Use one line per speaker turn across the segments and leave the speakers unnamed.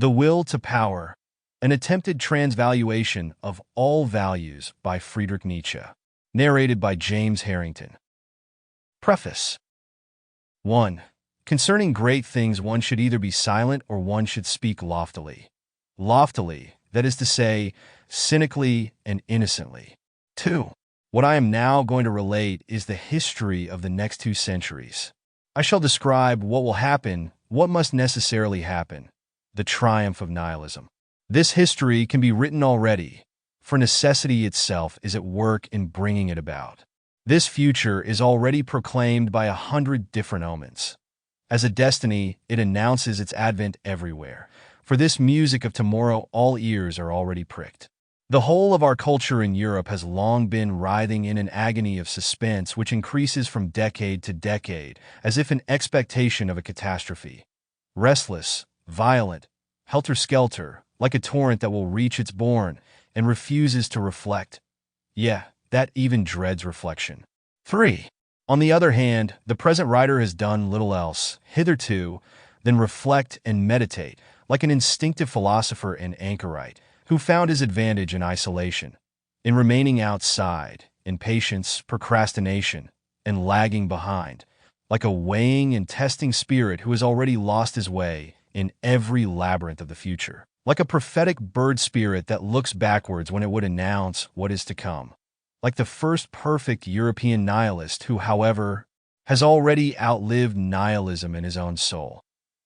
The Will to Power, an attempted transvaluation of all values by Friedrich Nietzsche. Narrated by James Harrington. Preface. 1. Concerning great things one should either be silent or one should speak loftily. Loftily, that is to say, cynically and innocently. 2. What I am now going to relate is the history of the next 2 centuries. I shall describe what will happen, what must necessarily happen, the triumph of nihilism. This history can be written already, for necessity itself is at work in bringing it about. This future is already proclaimed by 100 different omens. As a destiny, it announces its advent everywhere. For this music of tomorrow, all ears are already pricked. The whole of our culture in Europe has long been writhing in an agony of suspense which increases from decade to decade, as if in expectation of a catastrophe. Restless, violent, helter-skelter, like a torrent that will reach its bourne and refuses to reflect. Yeah, that even dreads reflection. 3. On the other hand, the present writer has done little else, hitherto, than reflect and meditate, like an instinctive philosopher and anchorite, who found his advantage in isolation, in remaining outside, in patience, procrastination, and lagging behind, like a weighing and testing spirit who has already lost his way in every labyrinth of the future, like a prophetic bird spirit that looks backwards when it would announce what is to come, like the first perfect European nihilist who, however, has already outlived nihilism in his own soul,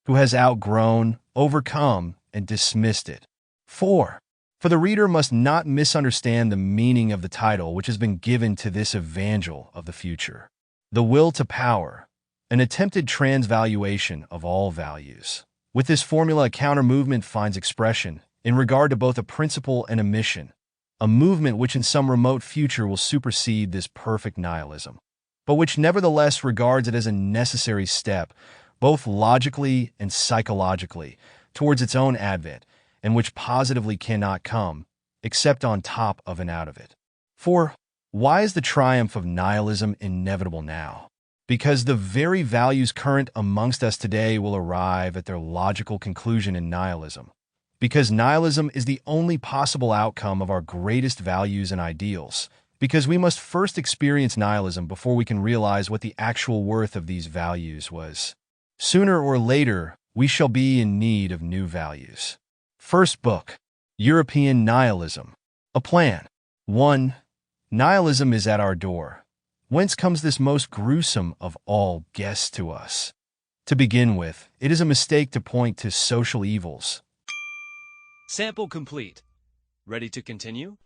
who has outgrown, overcome, and dismissed it. 4. For the reader must not misunderstand the meaning of the title which has been given to this evangel of the future. The Will to Power, an attempted transvaluation of all values. With this formula, a counter-movement finds expression in regard to both a principle and a mission, a movement which in some remote future will supersede this perfect nihilism, but which nevertheless regards it as a necessary step, both logically and psychologically, towards its own advent, and which positively cannot come, except on top of and out of it. 4. Why is the triumph of nihilism inevitable now? Because the very values current amongst us today will arrive at their logical conclusion in nihilism. Because nihilism is the only possible outcome of our greatest values and ideals. Because we must first experience nihilism before we can realize what the actual worth of these values was. Sooner or later, we shall be in need of new values. First book, European Nihilism. A Plan. 1. Nihilism is at our door. Whence comes this most gruesome of all guests to us? To begin with, it is a mistake to point to social evils.
Sample complete. Ready to continue?